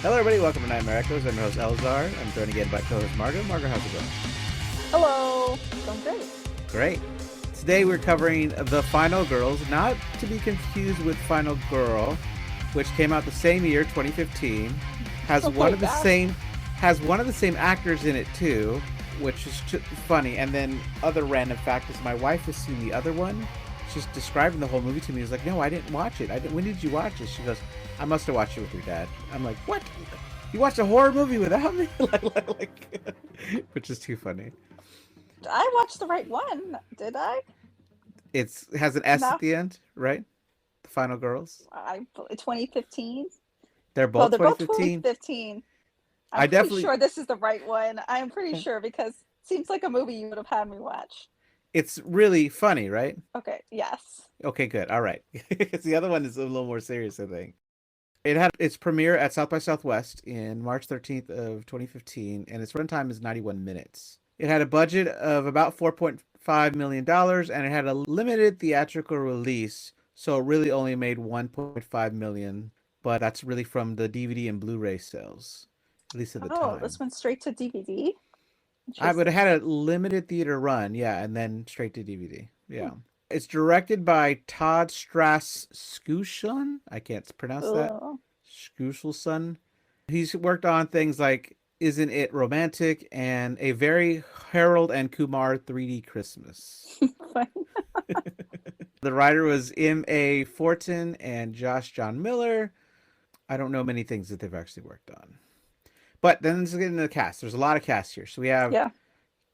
Hello, everybody. Welcome to Nightmare Echoes. I'm your host, Eleazar. I'm joined again by co-host Margo. Margo, how's it going? Hello. Going great. Great. Today we're covering The Final Girls, not to be confused with Final Girl, which came out the same year, 2015. Has Oh one my of the gosh. same actors in it too, which is funny. And then other random fact is my wife has seen the other one. She's describing the whole movie to me. She's like, "No, I didn't watch it. When did you watch it?" She goes, "I must have watched it with your dad." I'm like, "What? You watched a horror movie without me?" Which is too funny. I watched the right one, did I? It has an S No. at the end, right? The Final Girls. 2015. They're Well, both they're both 2015. 2015. I'm I pretty definitely. sure this is the right one. I'm pretty sure because it seems like a movie you would have had me watch. It's really funny, right? Okay, yes. Okay, good. All right. Because the other one is a little more serious, I think. It had its premiere at South by Southwest in March 13th of 2015, and its runtime is 91 minutes. It had a budget of about $4.5 million, and it had a limited theatrical release, so it really only made $1.5 million, but that's really from the DVD and Blu-ray sales, at least at the Oh, this time. went straight to DVD. I would have Interesting. had a limited theater run, yeah, and then straight to DVD. Hmm. Yeah. It's directed by Todd Straskuson. I can't pronounce that. Oh. Skuselson. He's worked on things like Isn't It Romantic and A Very Harold and Kumar 3D Christmas. The writer was M.A. Fortin and Josh John Miller. I don't know many things that they've actually worked on. But then let's get into the cast. There's a lot of cast here. So we have Yeah.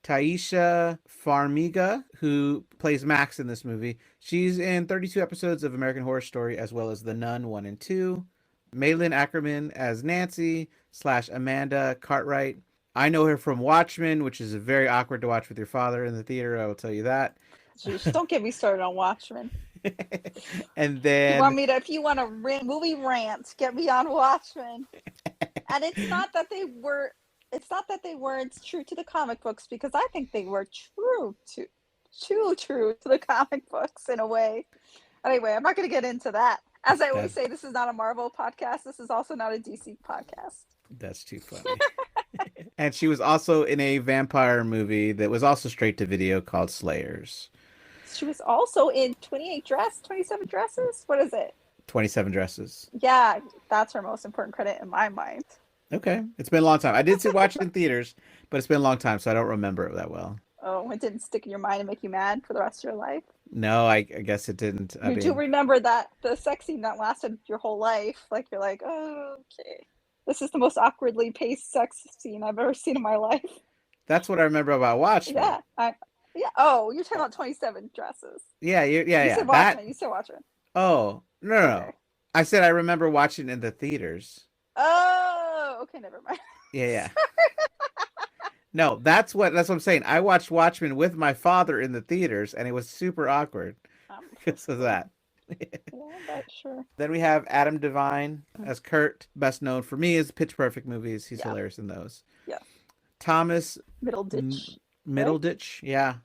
Taisha Farmiga, who plays Max in this movie. She's in 32 episodes of American Horror Story, as well as The Nun 1 and 2. Malin Ackerman as Nancy / Amanda Cartwright. I know her from Watchmen, which is very awkward to watch with your father in the theater, I will tell you that. Jeez, don't get me started on Watchmen. And If then you want a movie rant, get me on Watchmen. And it's not that they weren't true to the comic books, because I think they were too true to the comic books in a way. Anyway, I'm not going to get into that. As I that always say, this is not a Marvel podcast. This is also not a DC podcast. that's too funny. And she was also in a vampire movie that was also straight to video called Slayers. She was also in 27 Dresses. What is it? 27 Dresses. Yeah, that's her most important credit in my mind. Okay. It's been a long time. I did see watch it in theaters, but it's been a long time, so I don't remember it that well. Oh, it didn't stick in your mind and make you mad for the rest of your life? No, I guess it didn't. I You do mean, remember that the sex scene that lasted your whole life. Like, you're like, oh, okay. This is the most awkwardly paced sex scene I've ever seen in my life. that's what I remember about Watchmen. Yeah. Oh, you're talking about 27 Dresses. Yeah, yeah, You yeah. said That. Watchmen. You said Watchmen. Oh, no, no, Okay. no. I said I remember watching it in the theaters. Oh, okay. Never mind. Yeah, yeah. No, that's what I'm saying. I watched Watchmen with my father in the theaters, and it was super awkward because of that. Yeah, but sure. Then we have Adam Devine as Kurt, best known for me as Pitch Perfect movies. He's Yeah. hilarious in those. Yeah. Thomas Middle ditch. Middleditch, yeah,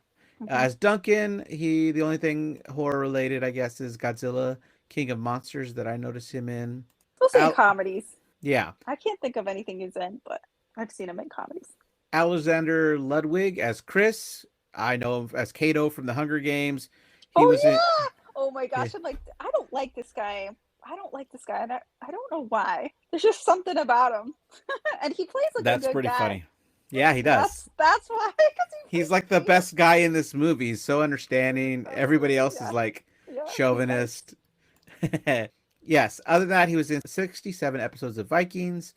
Mm-hmm. as Duncan. The only thing horror related, I guess, is Godzilla, King of Monsters that I noticed him in. Mostly in Al- comedies. yeah, I can't think of anything he's in, but I've seen him in comedies. Alexander Ludwig as Chris. I know him as Kato from the Hunger Games. He Oh, was in. yeah! Oh my Yeah, gosh, I'm like, I don't like this guy. And I don't know why. There's just something about him. And he plays like a that's good pretty guy. funny. Yeah, he does. That's why, because he He's plays like the he- best guy in this movie. He's so understanding. Everybody else is yeah, like yeah, chauvinist. Yes. Other than that, he was in 67 episodes of Vikings.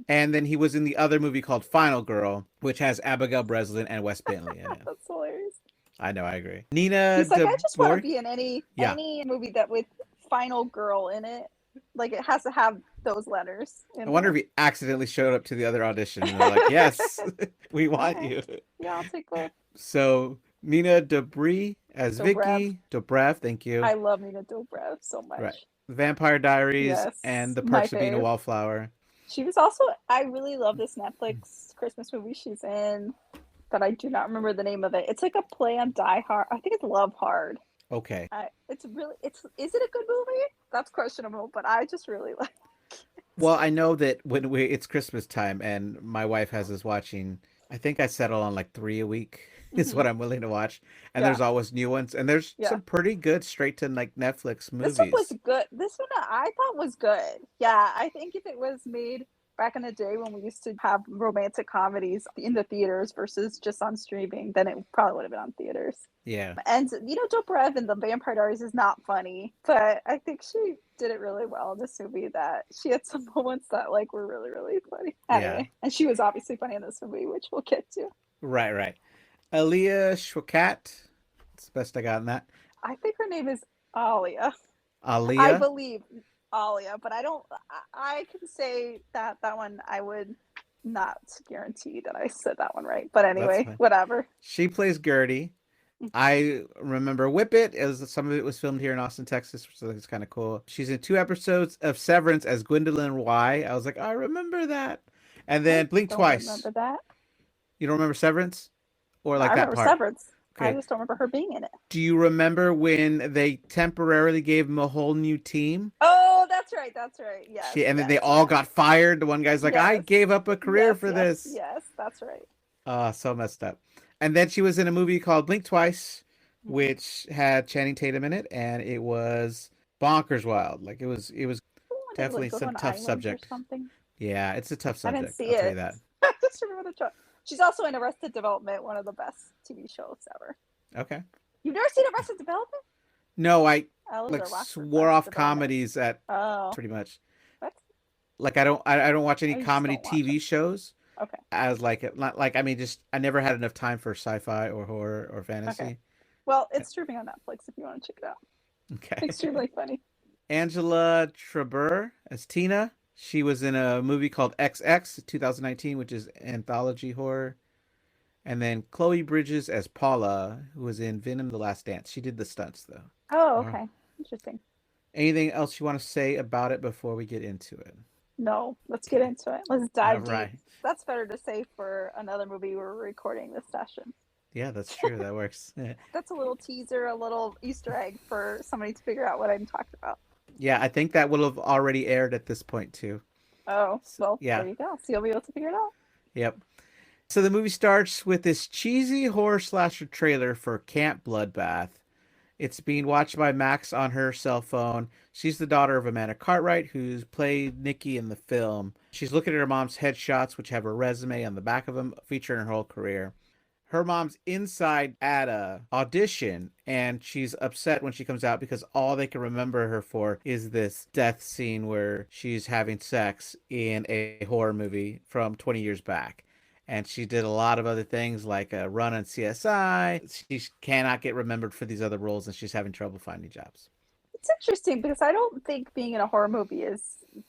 And then he was in the other movie called Final Girl, which has Abigail Breslin and Wes Bentley in it. That's hilarious. I know, I agree. Nina He's like, I just want to DeBoer. be in any Yeah. movie that with Final Girl in it. Like, it has to have those letters. I wonder if he accidentally showed up to the other audition and they're like, yes, we want you. Yeah, I'll take that. So Nina Dobrev as Vicky. Dobrev, thank you. I love Nina Dobrev so much. Right. Vampire Diaries Yes, and The my Perks of Being a fave. Wallflower. She was also, I really love this Netflix Christmas movie she's in, but I do not remember the name of it. It's like a play on Die Hard. I think it's Love Hard. Okay. Is it a good movie? That's questionable, but I just really like Well, I know that when it's Christmas time and my wife has us watching, I think I settle on like 3 a week is Hmm. what I'm willing to watch. And Yeah, there's always new ones. And there's yeah. some pretty good straight to like Netflix This one was movies. good. This one I thought was good. Yeah, I think if it was made back in the day when we used to have romantic comedies in the theaters versus just on streaming, then it probably would have been on theaters. Yeah. And Dobrev in the Vampire Diaries is not funny, but I think she did it really well in this movie. That she had some moments that like were really really funny. Yeah. Anyway, and she was obviously funny in this movie, which we'll get to. Right, right. Aaliyah Shwakat. That's the best I got in that. I think her name is Alia. I Aaliyah. believe Alia, but I don't. I can say that one. I would not guarantee that I said that one right. But That's anyway, fine. whatever. She plays Gertie. I remember Whip It, as some of it was filmed here in Austin, Texas, which I think is kind of cool. She's in 2 episodes of Severance as Gwendolyn Y. I was like, I remember that. And I then Blink don't Twice. remember that. You don't remember Severance? Or I like that remember part? Severance. I Okay. just don't remember her being in it. Do you remember when they temporarily gave him a whole new team? Oh, that's right. That's right. Yes, And then yes, they all yes, got fired. The one guy's like, I yes, gave up a career yes, for yes, this. yes. That's right. So messed up. And then she was in a movie called Blink Twice, Mm-hmm. which had Channing Tatum in it, and it was bonkers wild. Like it was They like definitely go to some an tough island or subject. something. Yeah, it's a tough I didn't subject. see I'll tell you it. that. I just remember the truck. She's also in Arrested Development, one of the best TV shows ever. Okay. You've never seen Arrested Development? No, I like Eleazar Rockford swore Arrested off Development. comedies at Oh, pretty much. what? Like I don't watch any Oh, you just comedy don't watch them. TV shows Okay, as like not like I mean just I never had enough time for sci-fi or horror or okay. fantasy. Well, it's streaming on Netflix if you want to check it out. Okay. Extremely funny. Angela Treber as Tina. She was in a movie called XX 2019, which is anthology horror. And then Chloe Bridges as Paula, who was in Venom: The Last Dance. She did the stunts though. Oh, Uh, okay. Interesting. Anything else you want to say about it before we get into it? No, let's get Okay. into it. Let's All dive deep. right. That's better to say for another movie we're recording this session. Yeah, that's true. That works. That's a little teaser, a little Easter egg for somebody to figure out what I'm talking about. Yeah, I think that will have already aired at this point too. Oh, So, well, yeah. there you go. So you'll be able to figure it out. Yep. So the movie starts with this cheesy horror slasher trailer for Camp Bloodbath. It's being watched by Max on her cell phone. She's the daughter of Amanda Cartwright, who's played Nikki in the film. She's looking at her mom's headshots, which have her resume on the back of them, featuring her whole career. Her mom's inside at a audition, and she's upset when she comes out because all they can remember her for is this death scene where she's having sex in a horror movie from 20 years back. And she did a lot of other things like a run on CSI. She cannot get remembered for these other roles, and she's having trouble finding jobs. It's interesting because I don't think being in a horror movie is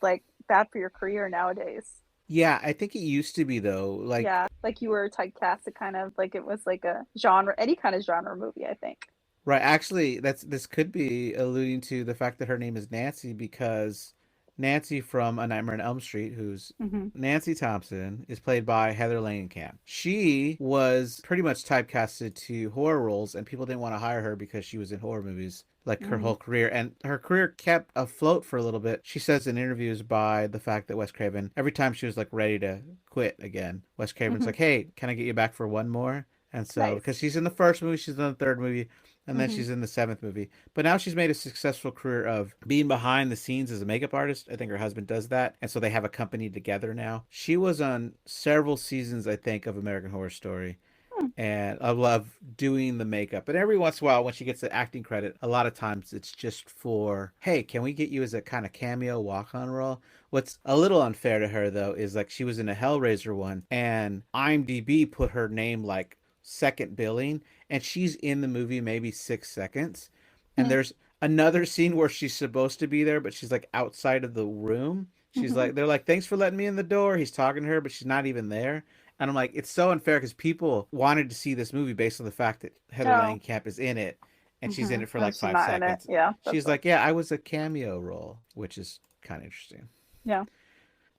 like bad for your career nowadays. Yeah, I think it used to be though. Like, Yeah, like you were typecast to kind of like it was like a genre, any kind of genre movie, I think. right, actually, this could be alluding to the fact that her name is Nancy because Nancy from A Nightmare on Elm Street, who's Mm-hmm. Nancy Thompson, is played by Heather Langenkamp. She was pretty much typecasted to horror roles, and people didn't want to hire her because she was in horror movies like her Mm-hmm. whole career. And her career kept afloat for a little bit. She says in interviews by the fact that Wes Craven, every time she was like ready to quit again, Wes Craven's Mm-hmm. like, hey, can I get you back for one more? And so, because Nice. she's in the first movie, she's in the third movie, and then Mm-hmm. she's in the seventh movie. But now she's made a successful career of being behind the scenes as a makeup artist. I think her husband does that. And so they have a company together now. She was on several seasons, I think, of American Horror Story. Hmm. And I love doing the makeup. But every once in a while, when she gets the acting credit, a lot of times it's just for, hey, can we get you as a kind of cameo walk on role? What's a little unfair to her, though, is like she was in a Hellraiser one, and IMDb put her name like second billing, and she's in the movie maybe 6 seconds. And Mm-hmm. there's another scene where she's supposed to be there, but she's like outside of the room. She's Mm-hmm. like, they're like, thanks for letting me in the door. He's talking to her, but she's not even there. And I'm like, it's so unfair because people wanted to see this movie based on the fact that Heather Oh. Langenkamp is in it, and she's Mm-hmm. in it for Oh, like she's five not in it. seconds. Yeah, that's She's what. like, yeah, I was a cameo role, which is kind of interesting. Yeah.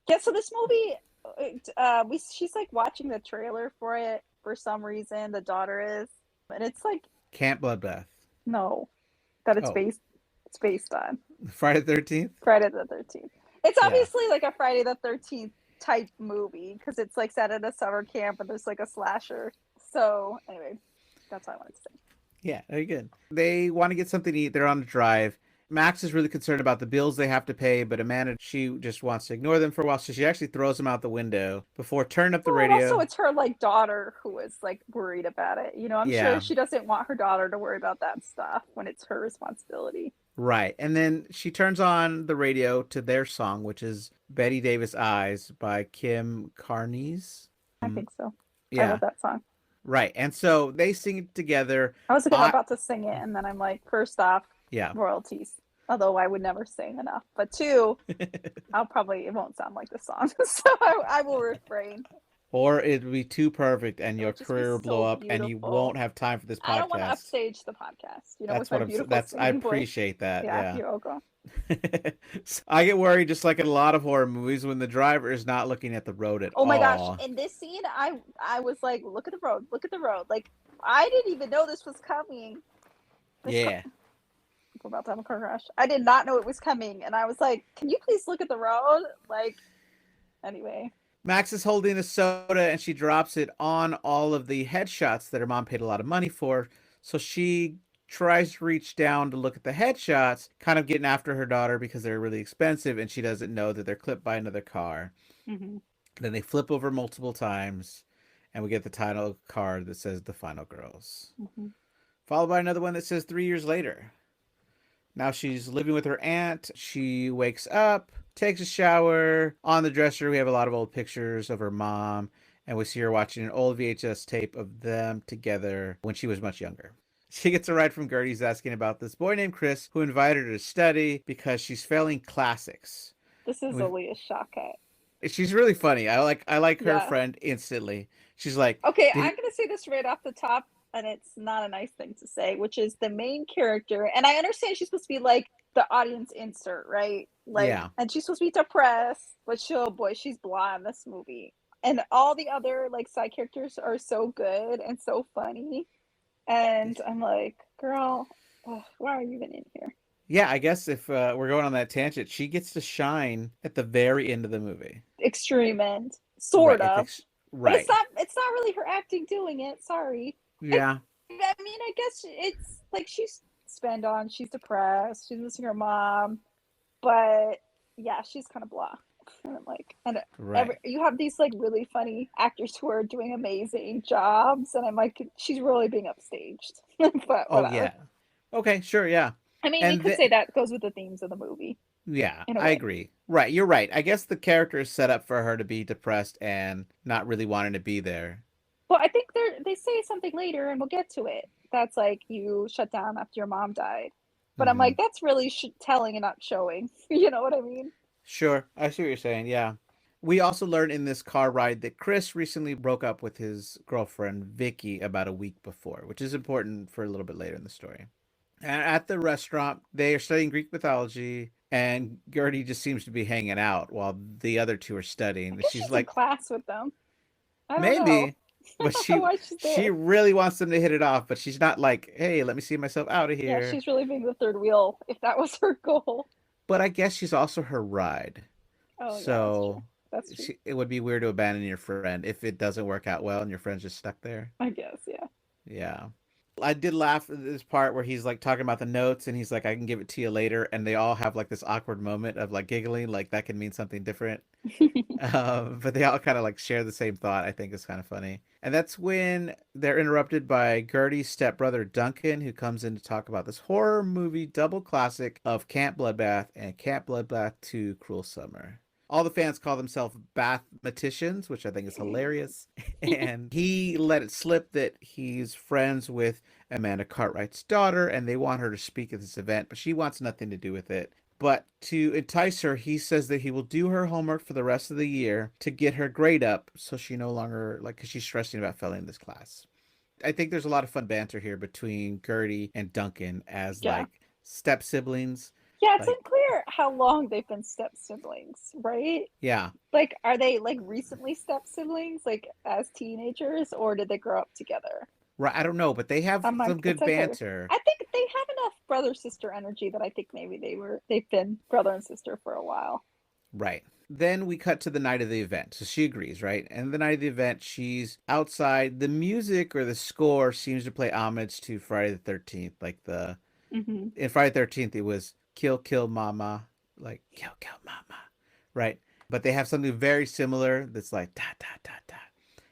Yeah. So this movie, we she's like watching the trailer for it for some reason. The daughter is, and it's like Camp Bloodbath. no, that Oh, it's based on Friday the 13th? Friday the 13th. It's Yeah. obviously like a Friday the 13th type movie because it's like set at a summer camp and there's like a slasher. So anyway, that's all I wanted to say. Yeah, very good. They want to get something to eat. They're on a drive. Max is really concerned about the bills they have to pay, but Amanda, she just wants to ignore them for a while, so she actually throws them out the window before turning up the Well, and also radio. it's her like daughter who is like worried about it. You know, I'm sure Yeah, she doesn't want her daughter to worry about that stuff when it's her responsibility. right. And then she turns on the radio to their song, which is Betty Davis Eyes by Kim Carnes. I think so. I love Yeah, that song. right. And so they sing it together. I was I about to sing it, and then I'm like, first off, yeah. royalties. Although I would never sing enough. But two, it won't sound like the song. So I will refrain. Or it'd be too perfect and It your would just be career will blow so up and you beautiful. won't have time for this I don't want to podcast. upstage the podcast, That's with my what beautiful that's I singing voice. appreciate that. Yeah, Yeah. you're welcome. I get worried just like in a lot of horror movies when the driver is not looking at the road at Oh my gosh! all. In this scene, I was like, look at the road, look at the road. Like I didn't even know this was coming. Yeah. We're about to have a car crash. I did not know it was coming, and I was like, can you please look at the road? Like, anyway. Max is holding a soda and she drops it on all of the headshots that her mom paid a lot of money for. So she tries to reach down to look at the headshots, kind of getting after her daughter because they're really expensive and she doesn't know that they're clipped by another car. Mm-hmm. Then they flip over multiple times and we get the title card that says The Final Girls. Mm-hmm. Followed by another one that says 3 years later. Now she's living with her aunt. She wakes up, takes a shower. On the dresser, we have a lot of old pictures of her mom, and we see her watching an old VHS tape of them together when she was much younger. She gets a ride from Gertie's asking about this boy named Chris who invited her to study because she's failing classics. This is Aaliyah's shortcut. She's really funny. I like her Yeah. friend instantly. She's like, Okay, did I'm gonna say this right off the top, and it's not a nice thing to say, which is the main character, and I understand she's supposed to be like the audience insert, right? Like, yeah. and she's supposed to be depressed, but oh boy, she's blah in this movie. And all the other like side characters are so good and so funny. And I'm like, girl, why are you even in here? Yeah, I guess if we're going on that tangent, she gets to shine at the very end of the movie. Extreme end, Right. sort of. But Right. it's not really her acting doing it. Sorry. Yeah. I mean, I guess it's like she's spent on, she's depressed, she's missing her mom, but yeah, she's kind of blah. And I'm like, and Right. you have these like really funny actors who are doing amazing jobs, and I'm like, she's really being upstaged. But Oh whatever. yeah. Okay, sure, yeah. I mean, we And could say that goes with the themes of the movie yeah, in a I way. agree. Right, you're right. I guess the character is set up for her to be depressed and not really wanting to be there. Well, I think they say something later, and we'll get to it. That's like you shut down after your mom died. But I'm Hmm. like, that's really telling and not showing. You know what I mean? Sure, I see what you're saying. Yeah. We also learned in this car ride that Chris recently broke up with his girlfriend Vicky about a week before, which is important for a little bit later in the story. And at the restaurant, they are studying Greek mythology, and Gertie just seems to be hanging out while the other two are I studying. guess She's she's in like, class with them. I don't know. maybe, but I don't know why she's she there. really wants them to hit it off, but she's not like, hey, let me see myself out of Yeah, here. she's really being the third wheel, if that was her goal. But I guess she's also her ride. Oh yeah, that's true. So That's true. it would be weird to abandon your friend if it doesn't work out well and your friend's just stuck there. I guess, yeah. Yeah. I did laugh at this part where he's like talking about the notes and he's like, I can give it to you later. And they all have like this awkward moment of like giggling, like that can mean something different. But they all kind of like share the same thought. I think is kind of funny. And that's when they're interrupted by Gertie's stepbrother Duncan, who comes in to talk about this horror movie double classic of Camp Bloodbath and Camp Bloodbath 2 Cruel Summer. All the fans call themselves Bathmaticians, which I think is hilarious. And he let it slip that he's friends with Amanda Cartwright's daughter and they want her to speak at this event, but she wants nothing to do with it. But to entice her, he says that he will do her homework for the rest of the year to get her grade up so she no longer, like, because she's stressing about failing this class. I think there's a lot of fun banter here between Gertie and Duncan as, Yeah. like, step siblings. Yeah, it's Like, unclear how long they've been step siblings, right? yeah. Like, are they like recently step siblings, like as teenagers, or did they grow up together? Right, I don't know, but they have I'm some like, it's good unclear. banter. I think they have enough brother sister energy that I think maybe they've been brother and sister for a while. Right. Then we cut to the night of the event. So she agrees, right? And the night of the event, she's outside. The music or the score seems to play homage to Friday the 13th. Like Hmm. in Friday the 13th, it was Kill, Kill, Mama. Like, Kill, Kill, Mama. Right? But they have something very similar that's like, da, da, da, da.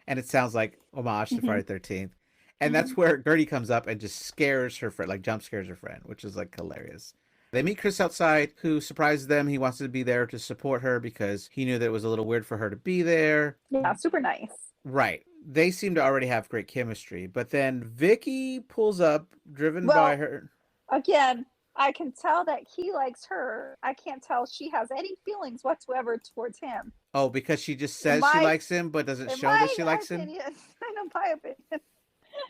And it sounds like homage to Hmm. Friday the 13th. And Hmm. that's where Gertie comes up and just scares her friend, like jump scares her friend, which is like hilarious. They meet Chris outside, who surprises them. He wants to be there to support her because he knew that it was a little weird for her to be there. Yeah, super nice. Right. They seem to already have great chemistry. But then Vicky pulls up, driven by Well, her. again, I can tell that he likes her. I can't tell she has any feelings whatsoever towards him. Oh, because she just In says she my likes him, but doesn't in show that my she likes him. opinion, in my opinion.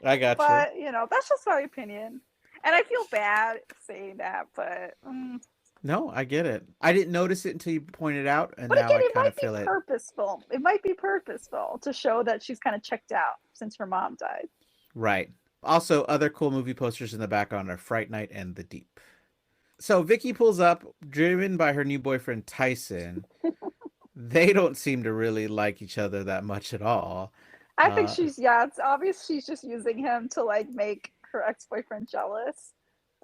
I got you. But that's just my opinion. And I feel bad saying that, but No, I get it. I didn't notice it until you pointed it out, and but now again, I it kind might of be feel it. purposeful. It might be purposeful to show that she's kind of checked out since her mom died. Right. Also, other cool movie posters in the background are Fright Night and The Deep. So Vicky pulls up, driven by her new boyfriend Tyson. They don't seem to really like each other that much at all. I think Uh, it's obvious she's just using him to like make her ex-boyfriend jealous.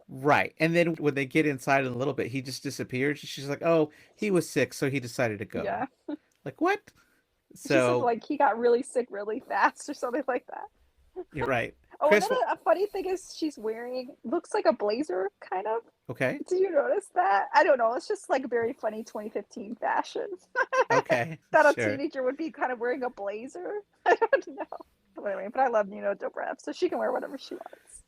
right. And then when they get inside in a little bit, he just disappears. She's like, oh, he was sick, so he decided to go. Yeah. Like, what? She said So, like he got really sick really fast or something like that. you're right. Oh, and Chris, then a funny thing is she's wearing looks like a blazer kind of. okay. Did you notice that? I don't know. It's just like a very funny 2015 fashion Okay, that a sure. teenager would be kind of wearing a blazer. I don't know. But anyway, but I love Nino Dobrev, so she can wear whatever she wants.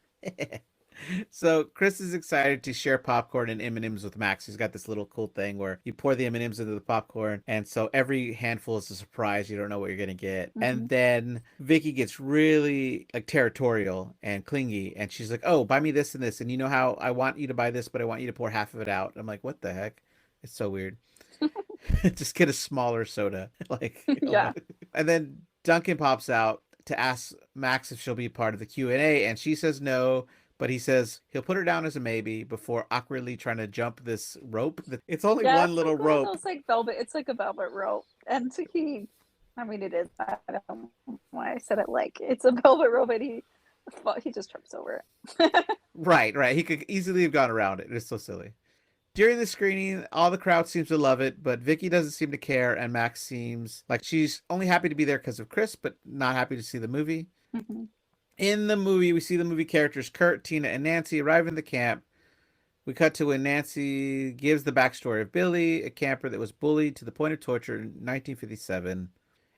So Chris is excited to share popcorn and M&Ms with Max. He's got this little cool thing where you pour the M&Ms into the popcorn, and so every handful is a surprise. You don't know what you're gonna get. Mm-hmm. And then Vicky gets really like territorial and clingy, and she's like, "Oh, buy me this and this, and you know how I want you to buy this, but I want you to pour half of it out." I'm like, "What the heck?" It's so weird. Just get a smaller soda, like. Yeah. And then Duncan pops out to ask Max if she'll be part of the Q&A, and she says no, but he says he'll put her down as a maybe before awkwardly trying to jump this rope. It's only Yeah, one it's like little one of rope. those like velvet. It's like a velvet rope, and I mean, it is. I don't know why I said it like it's a velvet rope, and he just trips over it. Right, right. He could easily have gone around it. It's so silly. During the screening, all the crowd seems to love it, but Vicky doesn't seem to care, and Max seems like she's only happy to be there because of Chris, but not happy to see the movie. Mm-hmm. In the movie, we see the movie characters Kurt, Tina, and Nancy arrive in the camp. We cut to when Nancy gives the backstory of Billy, a camper that was bullied to the point of torture in 1957.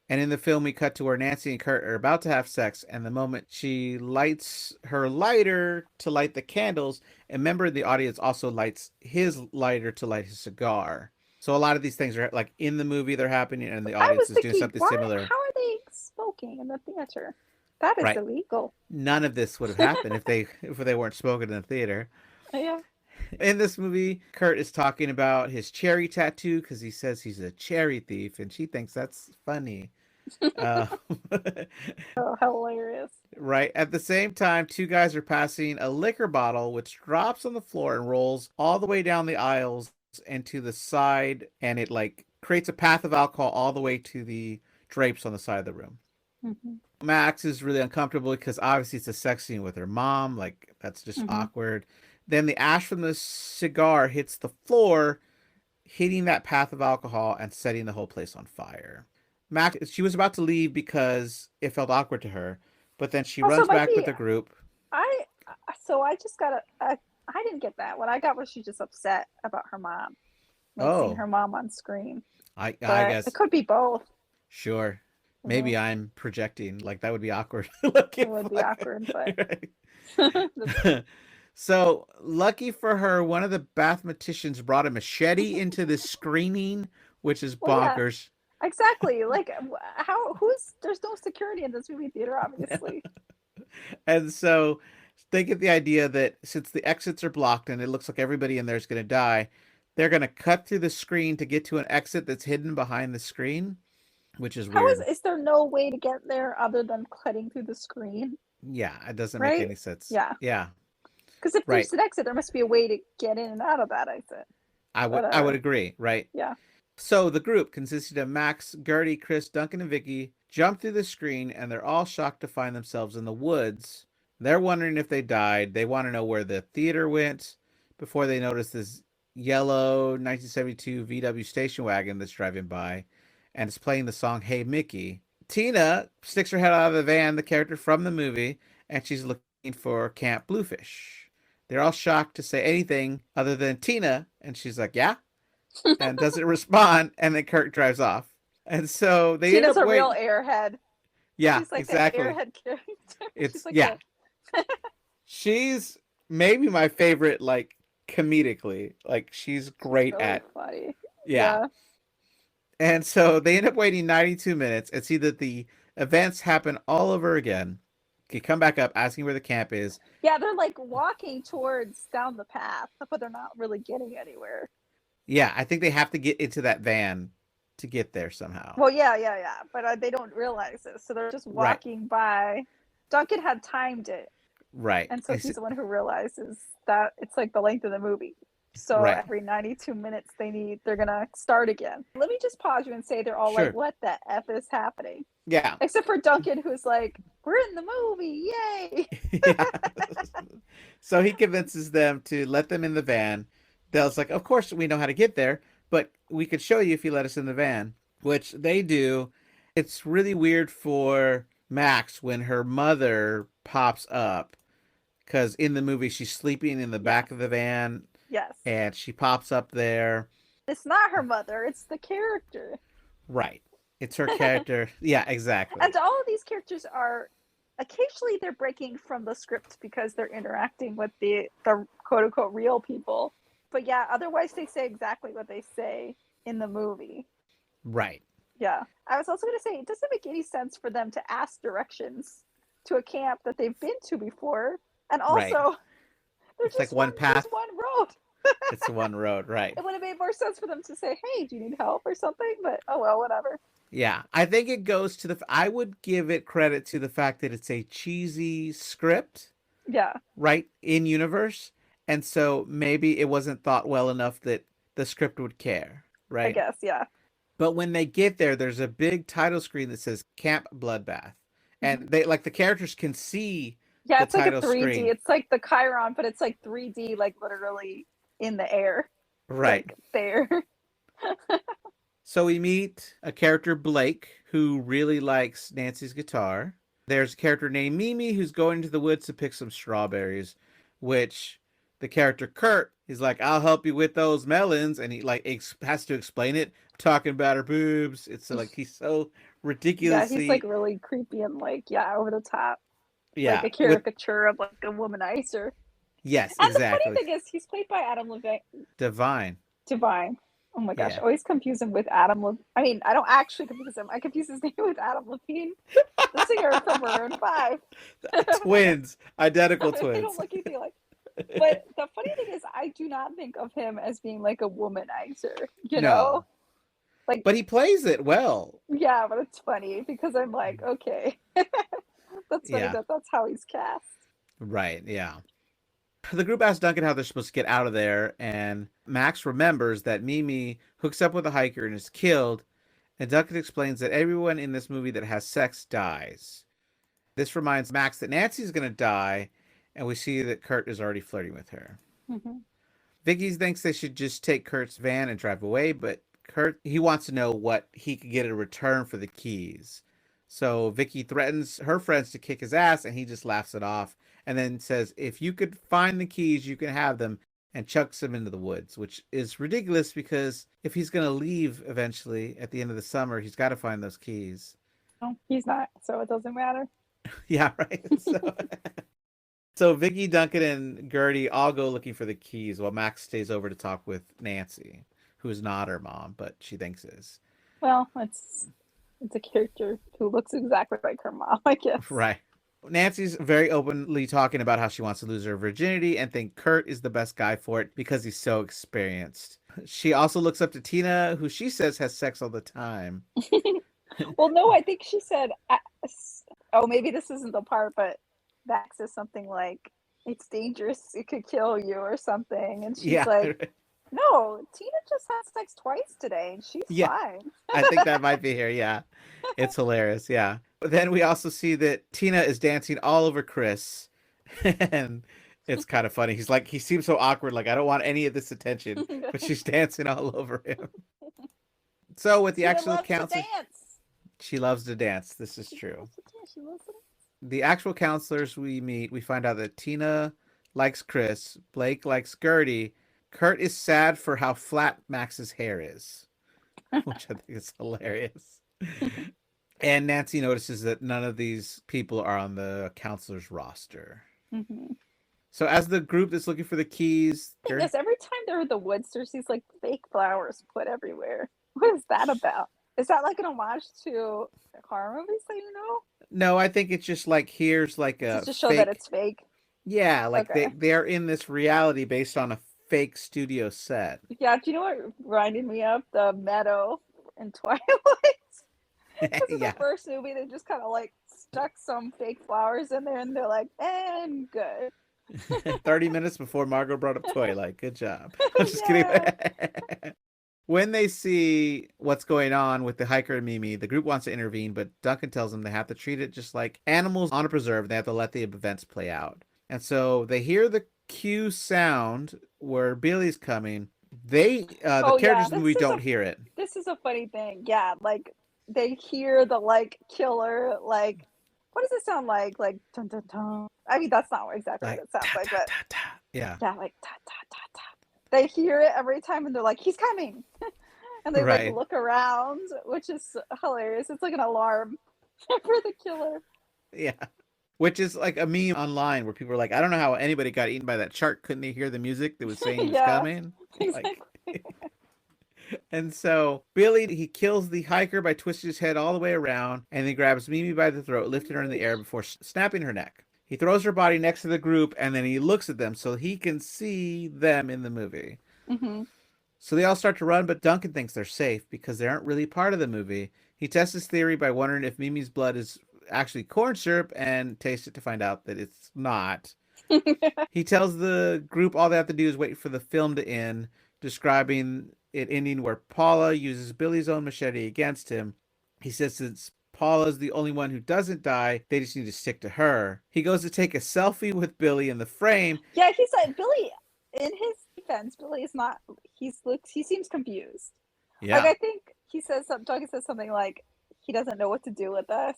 And in the film, we cut to where Nancy and Kurt are about to have sex, and the moment she lights her lighter to light the candles, a member of the audience also lights his lighter to light his cigar. So a lot of these things are like in the movie, they're happening, and the I audience was is doing thinking, something why? similar. How are they smoking in the theater? That is Right. illegal. None of this would have happened if they weren't smoking in the theater. Yeah. In this movie, Kurt is talking about his cherry tattoo because he says he's a cherry thief, and she thinks that's funny. Uh, Oh, hilarious. right. At the same time, two guys are passing a liquor bottle, which drops on the floor and rolls all the way down the aisles and to the side, and it like creates a path of alcohol all the way to the drapes on the side of the room. Mm-hmm. Max is really uncomfortable because obviously it's a sex scene with her mom. Like, that's just Mm-hmm. awkward. Then the ash from the cigar hits the floor, hitting that path of alcohol and setting the whole place on fire. Max, she was about to leave because it felt awkward to her, but then she Also, runs might back with be the group. I. So I just got I didn't get that. What I got was she just upset about her mom, like seeing Oh, her mom on screen. I But it guess, could be both. sure. You know, Maybe I'm projecting. Like, that would be awkward. Like, it if would be awkward, but right. So lucky for her, one of the mathematicians brought a machete into the screening, which is well, yeah, bonkers. exactly. Like, how? Who's? There's no security in this movie theater, obviously. And so they get the idea that since the exits are blocked and it looks like everybody in there is going to die, they're going to cut through the screen to get to an exit that's hidden behind the screen, which is How weird. is there no way to get there other than cutting through the screen? Yeah, it doesn't make Right? any sense. Yeah. Yeah, Because if right. there's an exit, there must be a way to get in and out of that exit. I would But agree, right? yeah. So the group, consisting of Max, Gertie, Chris, Duncan, and Vicky, jump through the screen and they're all shocked to find themselves in the woods. They're wondering if they died. They want to know where the theater went before they notice this yellow 1972 VW station wagon that's driving by and it's playing the song Hey Mickey. Tina sticks her head out of the van, the character from the movie, and she's looking for Camp Bluefish. They're all shocked to say anything other than Tina, and she's like, yeah, and doesn't respond, and then Kirk drives off. And so they end Tina's up a real waiting. airhead. Yeah, She's like the exactly. airhead character. It's She's like yeah. She's maybe my favorite, like comedically. Like she's great really at funny. yeah. And so they end up waiting 92 minutes and see that the events happen all over again. They come back up asking where the camp is. Yeah, they're like walking towards down the path, but they're not really getting anywhere. Yeah, I think they have to get into that van to get there somehow. Well, yeah. But they don't realize it. So they're just Right. walking by. Duncan had timed it. Right. And so he's the one who realizes that it's like the length of the movie. So Right. every 92 minutes they're going to start again. Let me just pause you and say they're all Sure. like, what the F is happening? Yeah. Except for Duncan, who's like, we're in the movie. Yay. Yeah. So he convinces them to let them in the van. Dell's like, of course we know how to get there, but we could show you if you let us in the van, which they do. It's really weird for Max when her mother pops up because in the movie she's sleeping in the back of the van. Yes. And she pops up there. It's not her mother, it's the character. Right. It's her character. Yeah, exactly. And all of these characters are occasionally they're breaking from the script because they're interacting with the quote unquote real people. But yeah, otherwise they say exactly what they say in the movie. Right. Yeah. I was also going to say, it doesn't make any sense for them to ask directions to a camp that they've been to before. And also, right. there's it's like one path. There's one road. It's the one road, right. It would have made more sense for them to say, hey, do you need help or something? But oh well, whatever. Yeah, I think it goes to I would give it credit to the fact that it's a cheesy script. Yeah. Right, in universe. And so maybe it wasn't thought well enough that the script would care, right? I guess, yeah. But when they get there, there's a big title screen that says Camp Bloodbath. And they like the characters can see yeah, it's like a 3D. Screen. It's like the Chiron, but it's like 3D, like literally in the air. Right. Like there. So we meet a character, Blake, who really likes Nancy's guitar. There's a character named Mimi who's going into the woods to pick some strawberries, which the character Kurt is like, I'll help you with those melons. And he like has to explain it, talking about her boobs. It's like he's so ridiculously. Yeah, he's like really creepy and like, yeah, over the top. Yeah. Like a caricature of like a womanizer. Yes, and exactly. And the funny thing is, he's played by Adam Levine. Divine. Oh my gosh, I always confuse him with Adam Levine. I mean, I don't actually confuse him. I confuse his name with Adam Levine, the singer from Maroon 5. Twins. Identical twins. They don't look anything alike. But the funny thing is, I do not think of him as being like a womanizer, you know? Like, but he plays it well. Yeah, but it's funny because I'm like, okay. That's funny that that's how he's cast. Right, yeah. The group asks Duncan how they're supposed to get out of there, and Max remembers that Mimi hooks up with a hiker and is killed, and Duncan explains that everyone in this movie that has sex dies. This reminds Max that Nancy's going to die, and we see that Kurt is already flirting with her. Mm-hmm. Vicky thinks they should just take Kurt's van and drive away, but Kurt, he wants to know what he could get in return for the keys. So Vicky threatens her friends to kick his ass, and he just laughs it off and then says, if you could find the keys, you can have them, and chucks them into the woods, which is ridiculous because if he's going to leave eventually at the end of the summer, he's got to find those keys. No, he's not, so it doesn't matter. Yeah, right. So Vicky, Duncan, and Gertie all go looking for the keys while Max stays over to talk with Nancy, who is not her mom, but she thinks is. Well, it's a character who looks exactly like her mom, I guess. Right. Nancy's very openly talking about how she wants to lose her virginity and think Kurt is the best guy for it because he's so experienced. She also looks up to Tina, who she says has sex all the time. Well, no, I think she said, oh, maybe this isn't the part, but Max says something like, it's dangerous, it could kill you or something. And she's like, No, Tina just had sex twice today, and she's Yeah, fine. I think that might be here. Yeah, it's hilarious. Yeah. But then we also see that Tina is dancing all over Chris, and it's kind of funny. He's like, he seems so awkward. Like, I don't want any of this attention, but she's dancing all over him. So with the Tina actual loves to counselors, dance. she loves to dance. This is She true. loves to dance. She loves to dance. The actual counselors we meet, we find out that Tina likes Chris, Blake likes Gertie, Kurt is sad for how flat Max's hair is, which I think is hilarious. And Nancy notices that none of these people are on the counselor's roster. Mm-hmm. So as the group that's looking for the keys, Thing is, every time they're in the woods, there's these like fake flowers put everywhere. What is that about? Is that like an homage to horror movies that you know? no, I think it's just like here's like a Just to show that fake. it's fake. Yeah, like Okay. they're in this reality based on a fake studio set. Yeah, do you know what reminded me of? The meadow in Twilight. This is the Yeah. first movie they just kind of like stuck some fake flowers in there and they're like, and good. 30 minutes before Margo brought up Twilight. Good job. I'm just kidding. Yeah. When they see what's going on with the hiker and Mimi, the group wants to intervene, but Duncan tells them they have to treat it just like animals on a preserve. They have to let the events play out. And so they hear the cue sound where Billy's coming. The Oh yeah, characters in the movie don't hear it. this is a funny thing. Yeah, like they hear the like killer like what does it sound like? Like dun dun dun. I mean that's not exactly what Like it sounds ta like, ta but ta ta. Yeah. yeah, like ta ta ta ta. They hear it every time and they're like, he's coming. And they like Right. look around, which is hilarious. It's like an alarm for the killer. Yeah. Which is like a meme online where people are like, I don't know how anybody got eaten by that shark. Couldn't they hear the music that was saying he was Yeah, coming? Like, exactly. and so Billy, he kills the hiker by twisting his head all the way around and then grabs Mimi by the throat, lifting her in the air before snapping her neck. He throws her body next to the group and then he looks at them so he can see them in the movie. Mm-hmm. So they all start to run, but Duncan thinks they're safe because they aren't really part of the movie. He tests his theory by wondering if Mimi's blood is actually corn syrup and tastes it to find out that it's not. He tells the group all they have to do is wait for the film to end, describing it ending where Paula uses Billy's own machete against him. He says since Paula's the only one who doesn't die, they just need to stick to her. He goes to take a selfie with Billy in the frame. Yeah, he's like Billy. In his defense, Billy is not. He seems confused. Like Yeah, I think he says something. Duncan says something like he doesn't know what to do with us,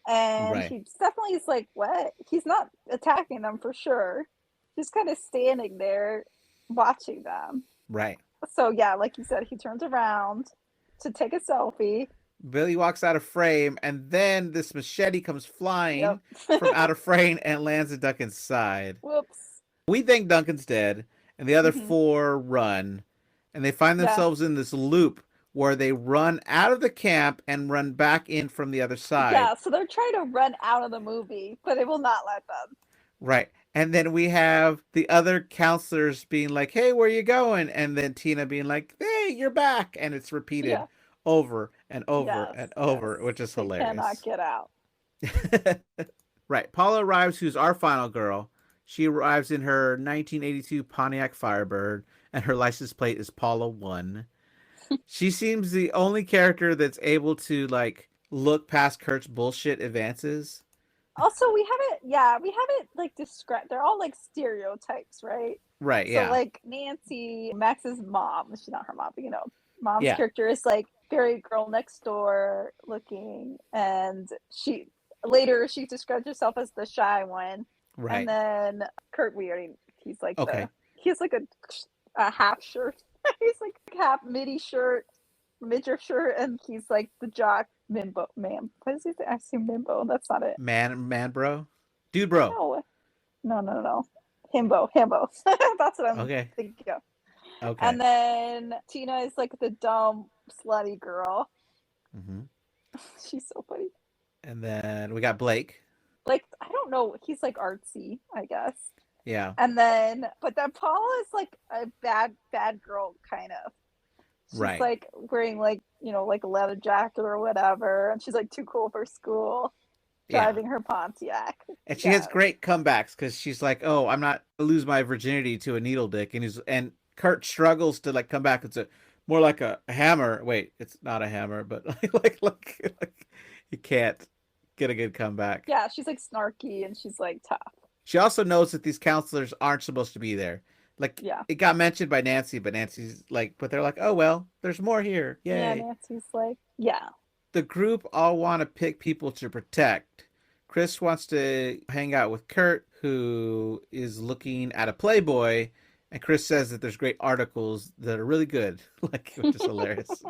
and right, he definitely is like, what? He's not attacking them for sure. He's kind of standing there watching them. right. So yeah, like you said, he turns around to take a selfie. Billy walks out of frame, and then this machete comes Yep. flying from out of frame and lands at Duncan's side. Whoops. We think Duncan's dead, and the other Mm-hmm. four run, and they find Yeah. themselves in this loop where they run out of the camp and run back in from the other side. Yeah. So they're trying to run out of the movie, but they will not let them. Right. And then we have the other counselors being like, hey, where you going? And then Tina being like, hey, you're back. And it's repeated Yeah. over and over Yes. and over, Yes. which is They cannot hilarious. get out. Right. Paula arrives, who's our final girl. She arrives in her 1982 Pontiac Firebird, and her license plate is Paula 1. She seems the only character that's able to, like, look past Kurt's bullshit advances. Also, we haven't like described. They're all like stereotypes, right? Right, So yeah. like Nancy, Max's mom, she's not her mom, but mom's Yeah. character is like very girl next door looking, and she describes herself as the shy one. Right. And then Kurt Weird, he's like Okay. he's like a half shirt. He's like half midi shirt, midriff shirt, and he's like the jock Mimbo, ma'am. What is he say? I assume Mimbo. That's not it. Man, bro. Dude, bro. No. Himbo. That's what I'm Okay. thinking of. Okay. And then Tina is like the dumb, slutty girl. hmm She's so funny. And then we got Blake. Like, I don't know. He's like artsy, I guess. Yeah. And then, but then Paula is like a bad girl, kind of. She's Right. like wearing like, like a leather jacket or whatever. And she's like too cool for school, driving her Pontiac. And she has great comebacks because she's like, "Oh, I'm not gonna lose my virginity to a needle dick," and Kurt struggles to like come back. It's a more like a hammer. Wait, it's not a hammer, but like he can't get a good comeback. Yeah, she's like snarky and she's like tough. She also knows that these counselors aren't supposed to be there. Like Yeah. it got mentioned by Nancy, but Nancy's like, but they're like, oh well, there's more here. Yeah, Yay. Nancy's like, yeah. The group all want to pick people to protect. Chris wants to hang out with Kurt, who is looking at a Playboy, and Chris says that there's great articles that are really good, like which is hilarious.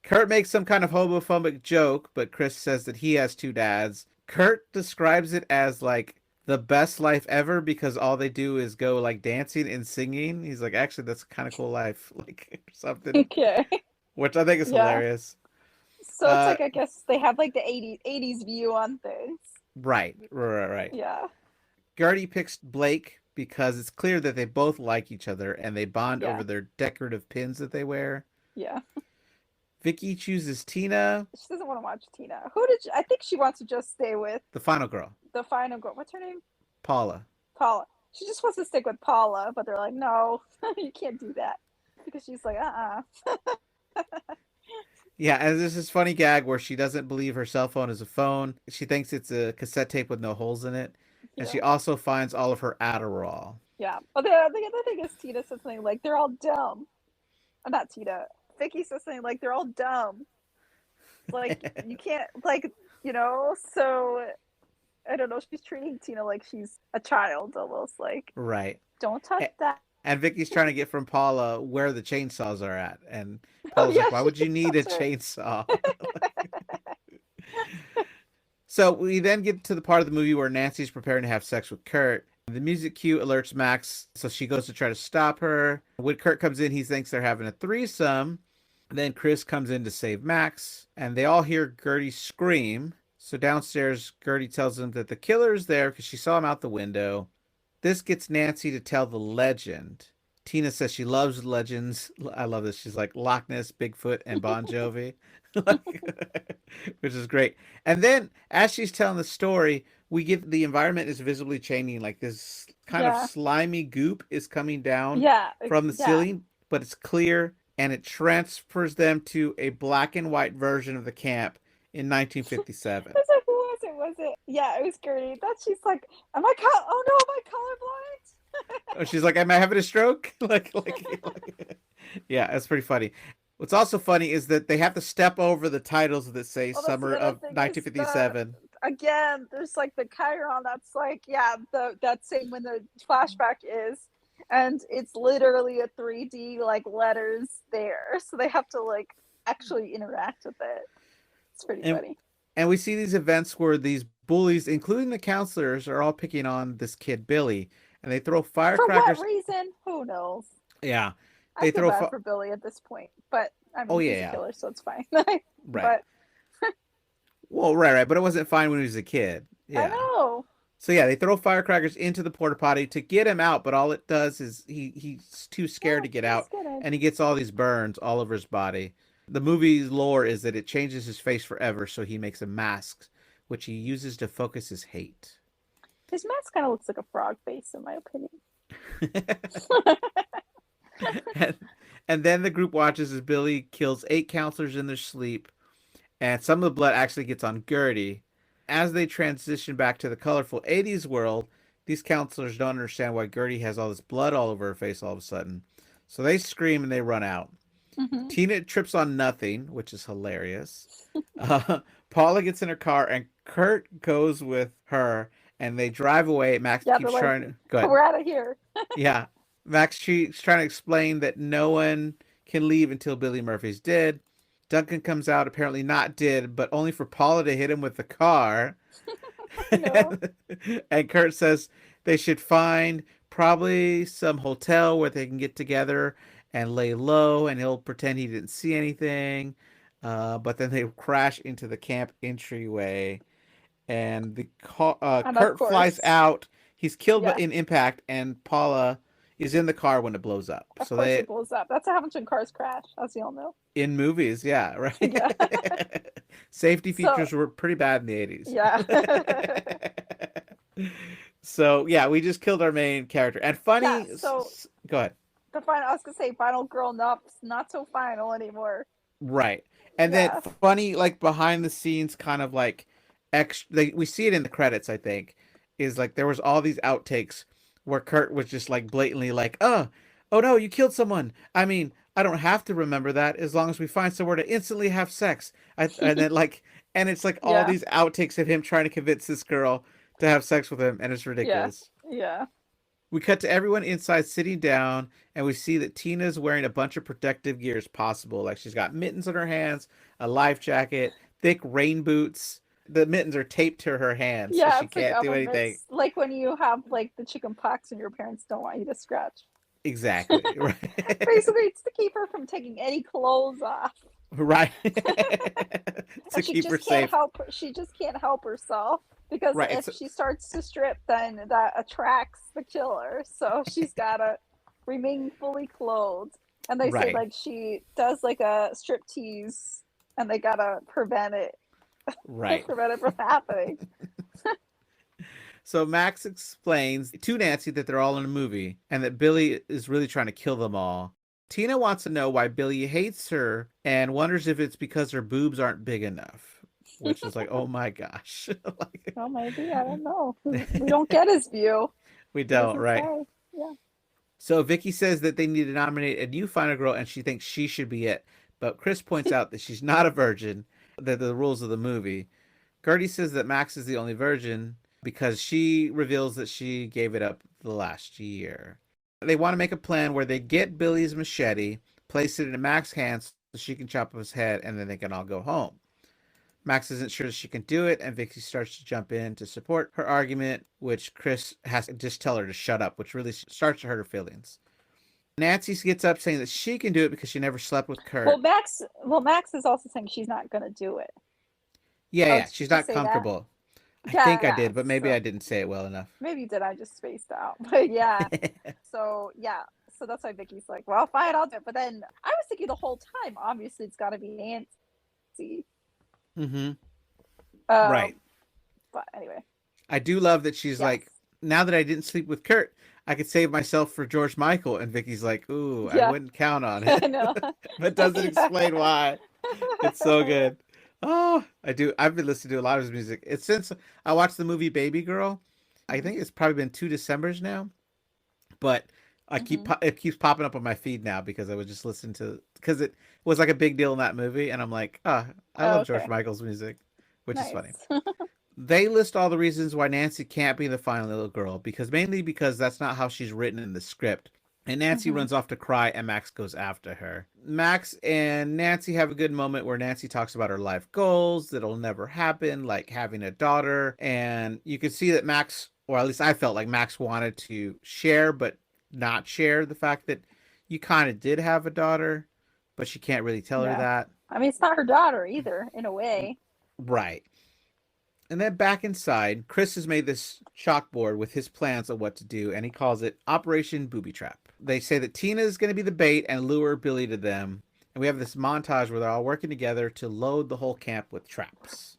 Kurt makes some kind of homophobic joke, but Chris says that he has two dads. Kurt describes it as like the best life ever because all they do is go like dancing and singing. He's like, actually, that's a kind of cool life, like or something, Okay. which I think is Yeah. hilarious. So it's like I guess they have like the 80s view on things. Right. Yeah. Gertie picks Blake because it's clear that they both like each other and they bond Yeah. over their decorative pins that they wear. Yeah. Vicky chooses Tina, She doesn't want to watch Tina. Who did I think she wants to just stay with the final girl, the final girl. What's her name? Paula. Paula. She just wants to stick with Paula, but they're like, no, you can't do that. Because she's like, Yeah, and there's this funny gag where she doesn't believe her cell phone is a phone. She thinks it's a cassette tape with no holes in it. And Yeah. she also finds all of her Adderall. Yeah. But the other thing is Tina says something like, they're all dumb. Not Tina. Vicky says something like, they're all dumb. Like, you can't, like, you know, so I don't know. She's treating Tina like she's a child almost. Like, Right. don't touch that. And Vicky's trying to get from Paula where the chainsaws are at. And Paula's like, why would you need a chainsaw? So we then get to the part of the movie where Nancy's preparing to have sex with Kurt. The music cue alerts Max, so she goes to try to stop her. When Kurt comes in, he thinks they're having a threesome. Then Chris comes in to save Max, and they all hear Gertie scream. So downstairs, Gertie tells them that the killer is there because she saw him out the window. This gets Nancy to tell the legend. Tina says she loves legends. I love this. She's like Loch Ness, Bigfoot, and Bon Jovi, which is great. And then as she's telling the story, we get the environment is visibly changing. Like this kind of slimy goop is coming down from the ceiling, but it's clear and it transfers them to a black and white version of the camp in 1957. I was like, who was it? Was it? Yeah, it was Gertie. That she's like, oh no, am I colorblind? Oh, she's like, am I having a stroke? like, yeah, that's pretty funny. What's also funny is that they have to step over the titles that say summer of 1957. Again, there's like the Chiron that's like, that's saying when the flashback is, and it's literally a 3D like letters there. So they have to like actually interact with it. It's pretty funny. And we see these events where these bullies, including the counselors, are all picking on this kid, Billy. And they throw firecrackers. For what reason? Who knows? Yeah. I feel bad for Billy at this point. But I mean, he's a killer, so it's fine. Right. But... well, right. But it wasn't fine when he was a kid. Yeah. I know. So yeah, they throw firecrackers into the porta potty to get him out, but all it does is he's too scared to get out, and he gets all these burns all over his body. The movie's lore is that it changes his face forever, so he makes a mask, which he uses to focus his hate. His mask kind of looks like a frog face, in my opinion. and then the group watches as Billy kills 8 counselors in their sleep, and some of the blood actually gets on Gertie. As they transition back to the colorful 80s world, these counselors don't understand why Gertie has all this blood all over her face all of a sudden. So they scream and they run out. Mm-hmm. Tina trips on nothing, which is hilarious. Paula gets in her car and Kurt goes with her and they drive away. Max keeps trying to go ahead. We're out of here. Yeah. Max keeps trying to explain that no one can leave until Billy Murphy's dead. Duncan comes out, apparently not dead, but only for Paula to hit him with the car. And Kurt says they should find probably some hotel where they can get together and lay low, and he'll pretend he didn't see anything. But then they crash into the camp entryway, and the Kurt flies out. He's killed in impact, and Paula is in the car when it blows up. Of course it blows up. That's how happens when cars crash, as you all know. In movies, yeah, right? Yeah. Safety features were pretty bad in the 80s. Yeah. So, yeah, we just killed our main character. And funny... Yeah, Go ahead. The final, I was gonna say, final girl, not so final anymore. Right. And then Yeah, funny, like behind the scenes, kind of like we see it in the credits, I think, is like there was all these outtakes where Kurt was just like blatantly like, oh no, you killed someone. I mean, I don't have to remember that as long as we find somewhere to instantly have sex. And then like, and it's like all yeah, these outtakes of him trying to convince this girl to have sex with him, and it's yeah, ridiculous. yeah, We cut to everyone inside sitting down, and we see that Tina's wearing a bunch of protective gear as possible. Like she's got mittens on her hands, a life jacket, thick rain boots. The mittens are taped to her hands, so yeah. she It's like can't do oven anything. mitts, like when you have like the chicken pox and your parents don't want you to scratch. Exactly. Right. Basically, it's to keep her from taking any clothes off. Right. To And she keep her just can't safe. help. She just can't help herself because Right. if It's she starts to strip, then that attracts the killer. So she's gotta remain fully clothed. And they say right. like she does like a strip tease, and they gotta prevent it, Right. prevent it from happening. So Max explains to Nancy that they're all in a movie and that Billy is really trying to kill them all. Tina wants to know why Billy hates her and wonders if it's because her boobs aren't big enough, which is like, oh my gosh. Like, Well, maybe I don't know. We don't get his view. we He don't, doesn't right? say. Yeah. So Vicky says that they need to nominate a new final girl and she thinks she should be it. But Chris points out that she's not a virgin, that the rules of the movie. Gertie says that Max is the only virgin because she reveals that she gave it up the last year. They want to make a plan where they get Billy's machete, place it in Max's hands so she can chop off his head, and then they can all go home. Max isn't sure she can do it, and Vicky starts to jump in to support her argument, which Chris has to just tell her to shut up, which really starts to hurt her feelings. Nancy gets up saying that she can do it because she never slept with Well, Kurt. Max is also saying she's not gonna do it. Yeah, Oh, yeah, did she's you not say that? comfortable. I think I Yeah. did, but maybe So I didn't say it well enough. maybe did I just spaced out? But yeah. So yeah. So that's why Vicky's like, well, fine, I'll do it. But then I was thinking the whole time, obviously, it's got to be Nancy. Mm-hmm. Um, Right. but anyway, I do love that she's yes, like, now that I didn't sleep with Kurt, I could save myself for George Michael. And Vicky's like, ooh, I yeah, wouldn't count on I it. know. But doesn't explain why. It's so good. Oh, I do. I've been listening to a lot of his music. It's since I watched the movie Baby Girl. I think it's probably been 2 Decembers now. But Mm-hmm. it keeps popping up on my feed now because I was just listening to because it was like a big deal in that movie, and I'm like, I Oh, love George okay, Michael's music, which is funny. nice. They list all the reasons why Nancy can't be the final little girl because mainly because that's not how she's written in the script. And Nancy Mm-hmm. runs off to cry, and Max goes after her. Max and Nancy have a good moment where Nancy talks about her life goals that'll never happen, like having a daughter. And you can see that Max, or at least I felt like Max wanted to share, but not share the fact that you kind of did have a daughter, but she can't really tell her Yeah, that. I mean, it's not her daughter either, in a way. Right. And then back inside, Chris has made this chalkboard with his plans of what to do, and he calls it Operation Booby Trap. They say that Tina is going to be the bait and lure Billy to them. And we have this montage where they're all working together to load the whole camp with traps.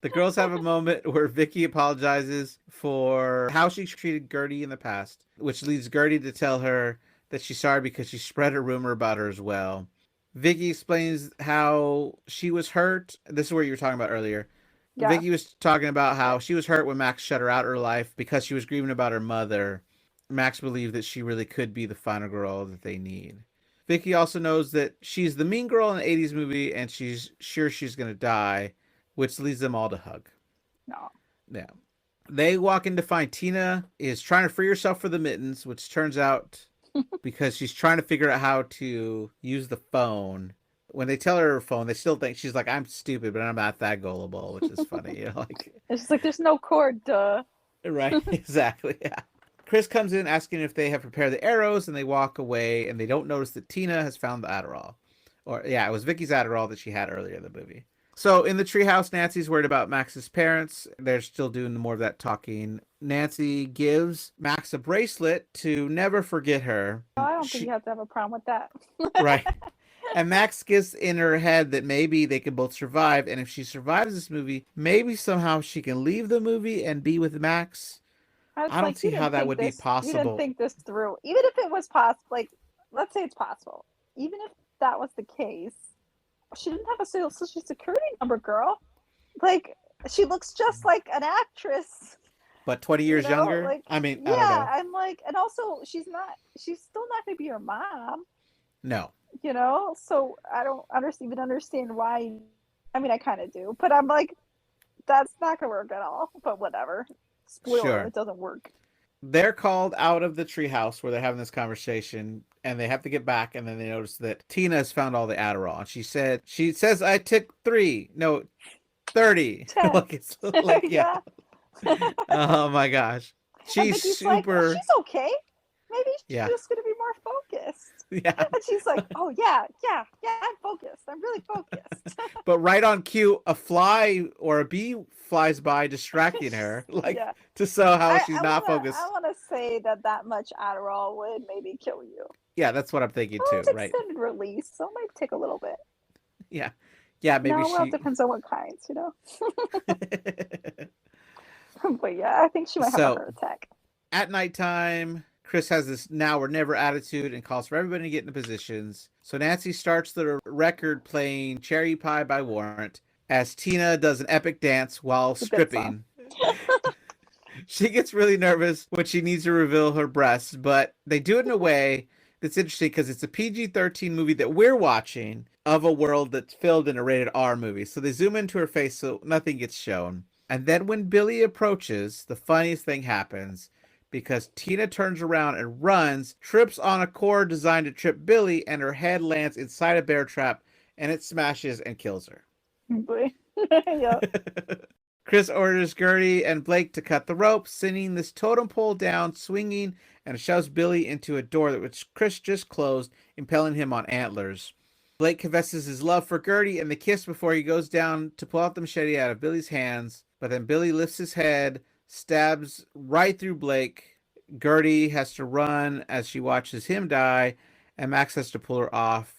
The girls have a moment where Vicky apologizes for how she treated Gertie in the past, which leads Gertie to tell her that she's sorry because she spread a rumor about her as well. Vicky explains how she was hurt. This is what you were talking about earlier. Yeah, Vicky was talking about how she was hurt when Max shut her out of her life because she was grieving about her mother. Max believed that she really could be the final girl that they need. Vicky also knows that she's the mean girl in the 80s movie and she's sure she's going to die, which leads them all to hug. no. Yeah. They walk in to find Tina is trying to free herself for the mittens, which turns out because she's trying to figure out how to use the phone. When they tell her phone, they still think she's like, I'm stupid, but I'm not that gullible, which is funny. You know, like, It's just like there's no cord, duh. right, exactly. Yeah. Chris comes in asking if they have prepared the arrows, and they walk away, and they don't notice that Tina has found the Adderall. Or, yeah, it was Vicky's Adderall that she had earlier in the movie. So in the treehouse, Nancy's worried about Max's parents. They're still doing more of that talking. Nancy gives Max a bracelet to never forget her. No, I don't think you She have to have a problem with that. right. And Max gets in her head that maybe they can both survive, and if she survives this movie, maybe somehow she can leave the movie and be with Max. I was I don't like, see how that would be you didn't possible. think this through. Even if it was possible, like let's say it's possible. Even if that was the case, she didn't have a social security number, girl. Like, she looks just like an actress, But 20 years younger? like, I mean, I don't yeah, know. I'm like, and also she's still not gonna be your mom, No. so I don't even understand why. I mean, I kind of do, but I'm like, that's not gonna work at all, but whatever. Spoiler, Sure. it doesn't work. They're called out of the treehouse where they're having this conversation, and they have to get back, and then they notice that Tina has found all the Adderall, and she says I took 3, no, 30. Like, it's like, yeah. Yeah. Oh my gosh. And She's Vicky's like, well, super, she's okay. Maybe she's yeah. just gonna be more focused. Yeah. And she's like, oh yeah, I'm focused. I'm really focused. But right on cue, a fly or a bee flies by, distracting her, like, Yeah. to show how she's I not wanna focused. say that much Adderall would maybe kill you. Yeah, that's what I'm thinking Well, too, it's right? extended release, so it might take a little bit. Yeah. Yeah, maybe No, well, it she. depends on what kinds, But yeah, I think she might have a So heart attack. at nighttime, Chris has this now or never attitude and calls for everybody to get into positions. So Nancy starts the record playing Cherry Pie by Warrant as Tina does an epic dance while It's a good song. stripping. She gets really nervous when she needs to reveal her breasts, but they do it in a way that's interesting because it's a PG-13 movie that we're watching of a world that's filmed in a rated R movie. So they zoom into her face so nothing gets shown. And then when Billy approaches, the funniest thing happens because Tina turns around and runs, trips on a cord designed to trip Billy, and her head lands inside a bear trap, and it smashes and kills her. Boy. Yeah. Chris orders Gertie and Blake to cut the rope, sending this totem pole down, swinging, and shoves Billy into a door which Chris just closed, impaling him on antlers. Blake confesses his love for Gertie and the kiss before he goes down to pull out the machete out of Billy's hands, but then Billy lifts his head, stabs right through Blake. Gertie has to run as she watches him die, and Max has to pull her off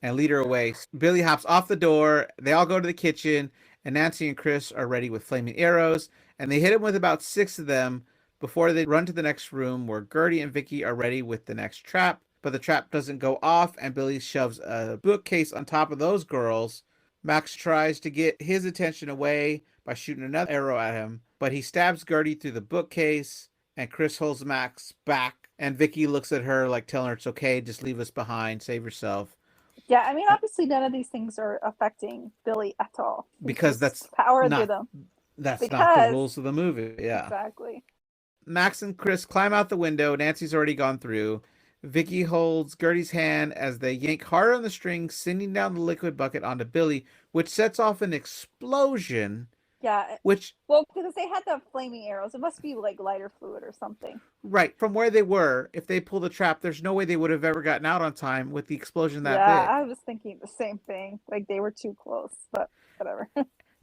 and lead her away. Billy hops off the door. They all go to the kitchen, and Nancy and Chris are ready with flaming arrows, and they hit him with about 6 of them before they run to the next room where Gertie and Vicky are ready with the next trap. But the trap doesn't go off, and Billy shoves a bookcase on top of those girls. Max tries to get his attention away by shooting another arrow at him, but he stabs Gertie through the bookcase, and Chris holds Max back, and Vicky looks at her like telling her it's okay, just leave us behind, save yourself. Yeah, I mean, obviously, none of these things are affecting Billy at all. Because that's power not through them. That's Because, not the rules of the movie. Yeah. Exactly. Max and Chris climb out the window. Nancy's already gone through. Vicky holds Gertie's hand as they yank harder on the string, sending down the liquid bucket onto Billy, which sets off an explosion. Yeah. Which, well, because they had the flaming arrows, it must be like lighter fluid or something. right, from where they were, if they pulled the trap, there's no way they would have ever gotten out on time with the explosion that big. Yeah, I was thinking the same thing. Like, they were too close, but whatever.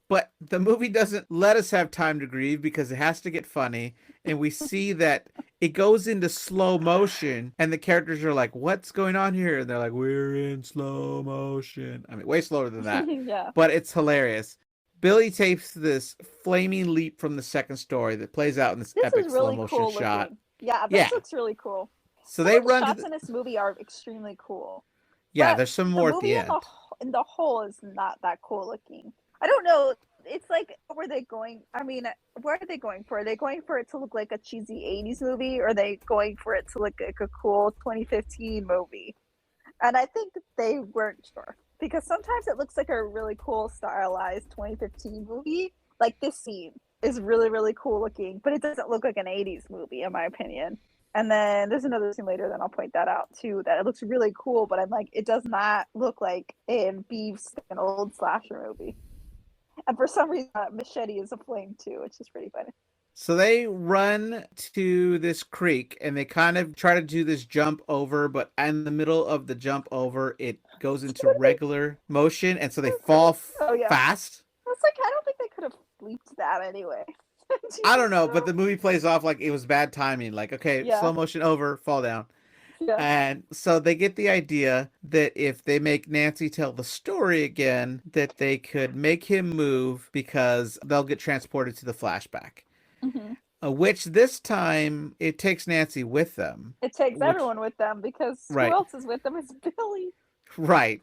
But the movie doesn't let us have time to grieve because it has to get funny. And we see that it goes into slow motion and the characters are like, what's going on here? And they're like, we're in slow motion. I mean, way slower than that. Yeah. But it's hilarious. Billy tapes this flaming leap from the second story that plays out in this epic really slow motion cool shot. Looking. Yeah, this looks really cool. So they run the shots in this movie are extremely cool. Yeah, but there's some more at the end. In the whole is not that cool looking. I don't know. It's like, where are they going? I mean, where are they going for? Are they going for it to look like a cheesy 80s movie? Or are they going for it to look like a cool 2015 movie? And I think they weren't sure. Because sometimes it looks like a really cool, stylized 2015 movie. Like, this scene is really, really cool looking. But it doesn't look like an 80s movie, in my opinion. And then there's another scene later, then I'll point that out too, that it looks really cool. But I'm like, it does not look like it beefs an old slasher movie. And for some reason, machete is a flame too, which is pretty funny. So they run to this creek and they kind of try to do this jump over, but in the middle of the jump over, it goes into regular motion. And so they fall fast. I was like, I don't think they could have bleeped that anyway. I don't know, but the movie plays off like it was bad timing. Like, okay, slow motion over, fall down. Yeah. And so they get the idea that if they make Nancy tell the story again, that they could make him move because they'll get transported to the flashback. Mm-hmm. which this time it takes Nancy with them. It takes Which everyone with them because who right, else is with them? It's Billy. right.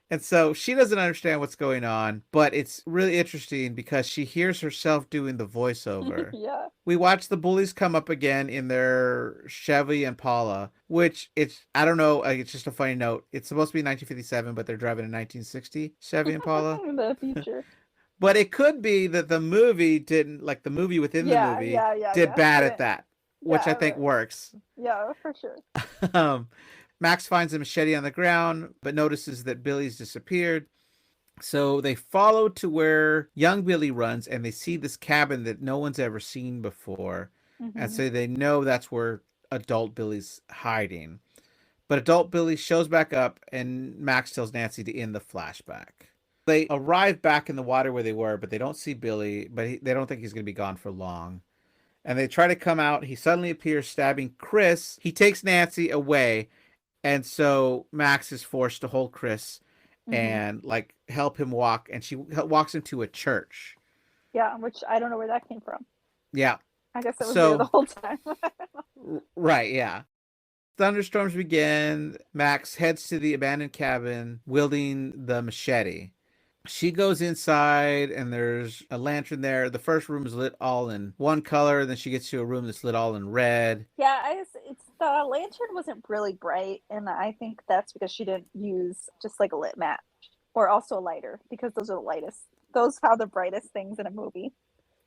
And so she doesn't understand what's going on, but it's really interesting because she hears herself doing the voiceover. Yeah. We watch the bullies come up again in their Chevy Impala, which it's, I don't know, it's just a funny note. It's supposed to be 1957, but they're driving a 1960 Chevy Impala. In the future. But it could be that the movie didn't, like the movie within the Yeah, movie, yeah, yeah, did yeah. bad at Didn't. that, which I Yeah, think right. works. Yeah, for sure. um, Max finds a machete on the ground, but notices that Billy's disappeared. So they follow to where young Billy runs and they see this cabin that no one's ever seen before. And Hmm. so they know that's where adult Billy's hiding. But adult Billy shows back up and Max tells Nancy to end the flashback. They arrive back in the water where they were, but they don't see Billy, but they don't think he's going to be gone for long. And they try to come out. He suddenly appears stabbing Chris. He takes Nancy away. And so Max is forced to hold Chris Hmm. and like help him walk. And she walks him to a church. Yeah, which I don't know where that came from. Yeah. I guess it was there the So, whole time. right. Yeah. Thunderstorms begin. Max heads to the abandoned cabin wielding the machete. She goes inside and there's a lantern there. The first room is lit all in one color, and then she gets to a room that's lit all in red. Yeah, it's the lantern wasn't really bright, and I think that's because she didn't use just like a lit match or also a lighter because those are the lightest. Those are the brightest things in a movie.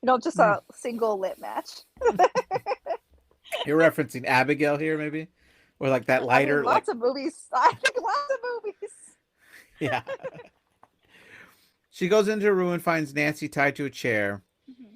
You know, just Mm. a single lit match. You're referencing Abigail here, maybe? Or like that I mean, lighter, like, lots of movies. I think lots of movies. yeah. She goes into her room and finds Nancy tied to a chair. Mm-hmm.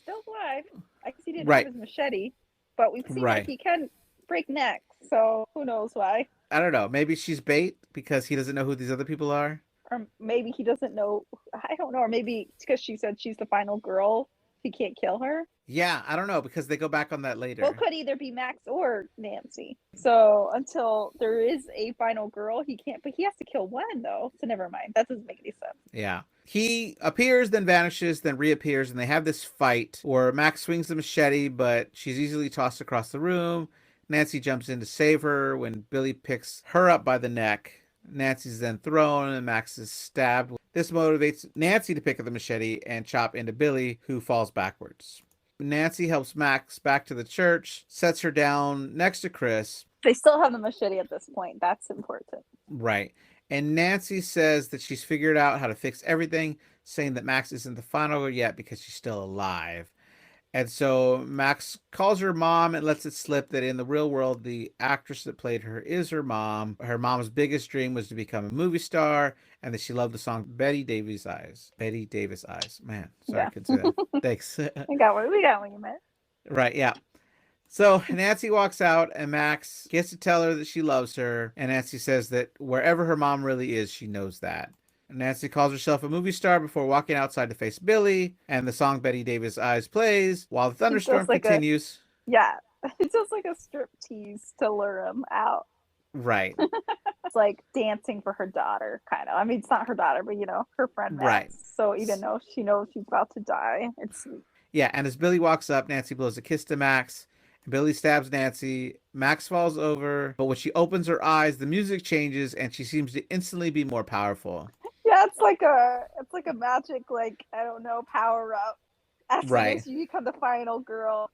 Still alive. I guess he didn't have Right, his machete, but we've seen that right. he can break necks, so who knows why? I don't know. Maybe she's bait because he doesn't know who these other people are. Or maybe he doesn't know. I don't know. Or maybe it's because she said she's the final girl. He can't kill her. Yeah, I don't know because they go back on that Well, later. it could either be Max or Nancy. So until there is a final girl, he can't. But he has to kill one though. So never mind. That doesn't make any sense. Yeah. He appears, then vanishes, then reappears, and they have this fight where Max swings the machete, but she's easily tossed across the room. Nancy jumps in to save her when Billy picks her up by the neck. Nancy's then thrown, and Max is stabbed. This motivates Nancy to pick up the machete and chop into Billy, who falls backwards. Nancy helps Max back to the church, sets her down next to Chris. They still have the machete at this point. That's important. Right. And Nancy says that she's figured out how to fix everything, saying that Max isn't the final girl yet because she's still alive. And so Max calls her mom and lets it slip that in the real world, the actress that played her is her mom. Her mom's biggest dream was to become a movie star and that she loved the song Betty Davis Eyes. Betty Davis Eyes. Man, sorry, I Yeah, couldn't say that. Thanks. we got what you meant. Right, yeah. So Nancy walks out, and Max gets to tell her that she loves her. And Nancy says that wherever her mom really is, she knows that. Nancy calls herself a movie star before walking outside to face Billy. And the song Betty Davis Eyes plays while the She does thunderstorm like a continues. yeah. It's just like a strip tease to lure him out. Right, It's like dancing for her daughter, kind of. I mean, it's not her daughter, but you know, her friend right. Max. So even though she knows she's about to die, it's sweet. Yeah, and as Billy walks up, Nancy blows a kiss to Max. Billy stabs Nancy. Max falls over, but when she opens her eyes, the music changes and she seems to instantly be more powerful. Yeah, it's like a magic, like I don't know, power up. As soon Right. as you become the final girl,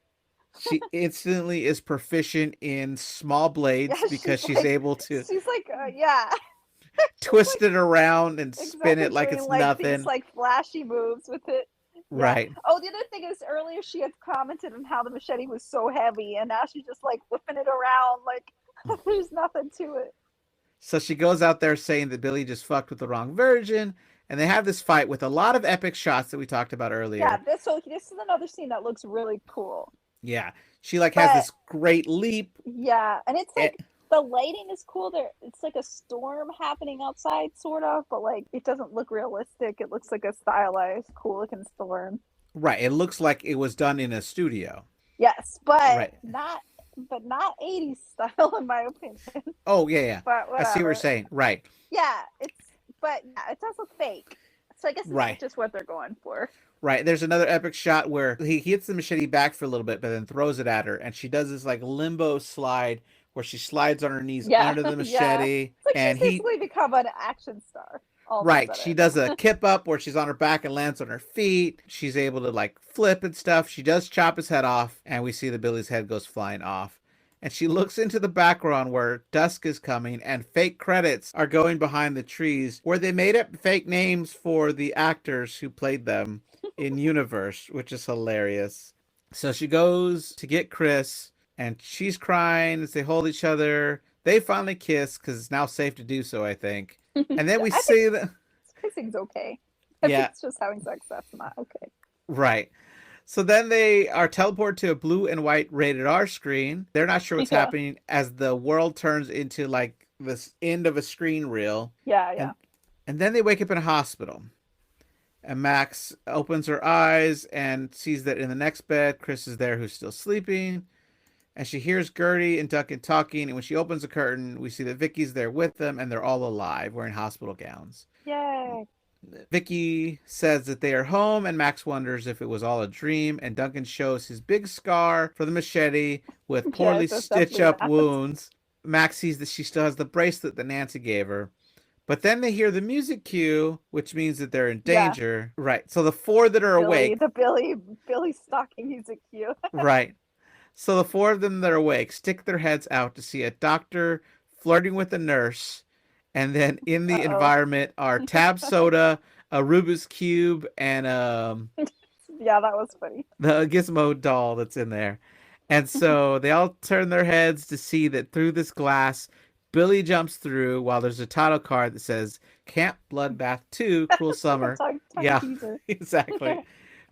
She instantly is proficient in small yeah, blades because she's able to she's like, yeah, she's twist like it around and spin exactly it like doing it's like these nothing. like flashy moves with it. Yeah. Right. Oh, the other thing is earlier she had commented on how the machete was so heavy, and now she's just like whipping it around like there's nothing to it. So she goes out there saying that Billy just fucked with the wrong version, and they have this fight with a lot of epic shots that we talked about Yeah, earlier. this is another scene that looks really cool. Yeah. She like has But this great leap. yeah, and it's Eh, like the lighting is cool. There, it's like a storm happening outside, sort of, but like it doesn't look realistic. It looks like a stylized, cool looking storm. right. It looks like it was done in a studio. Yes, Right. but not 80s style in my opinion. Oh, yeah, yeah. But I see what you're whatever. saying. Right. Yeah, it's but yeah, it does look fake. So I guess this is Right. just what they're going for. Right. There's another epic shot where he hits the machete back for a little bit, but then throws it at her, and she does this like limbo slide where she slides on her knees Yeah, under the yeah. machete, It's like and she's he basically become an action star all of a right, she sudden. does a kip up where she's on her back and lands on her feet. She's able to like flip and stuff. She does chop his head off, and we see that Billy's head goes flying off. And she looks into the background where dusk is coming and fake credits are going behind the trees where they made up fake names for the actors who played them in universe, which is hilarious. So she goes to get Chris and she's crying as they hold each other. They finally kiss because it's now safe to do so, I think. And then Yeah, we I think see that, kissing's okay. I think yeah, it's just having sex that's not okay. right. So then they are teleported to a blue and white rated R screen. They're not sure what's Yeah, happening as the world turns into like this end of a screen reel. yeah, yeah. And and then they wake up in a hospital. And Max opens her eyes and sees that in the next bed, Chris is there who's still sleeping. And she hears Gertie and Duncan talking. And when she opens the curtain, we see that Vicky's there with them and they're all alive wearing hospital gowns. Yay. Vicky says that they are home, and Max wonders if it was all a dream. And Duncan shows his big scar for the machete with Yeah, poorly that's stitched definitely what up happens. wounds. Max sees that she still has the bracelet that Nancy gave her. But then they hear the music cue, which means that they're in Yeah, danger. Right. So the four that are Billy, awake, the Billy stalking music cue. right. So the four of them that are awake stick their heads out to see a doctor flirting with a nurse. And then in the Uh-oh. environment are tab soda, a Rubik's Cube, and Yeah, that was funny. the Gizmo doll that's in there. And so they all turn their heads to see that through this glass, Billy jumps through while there's a title card that says Camp Bloodbath 2 Cruel It's like a Summer. tongue Yeah, teaser. exactly.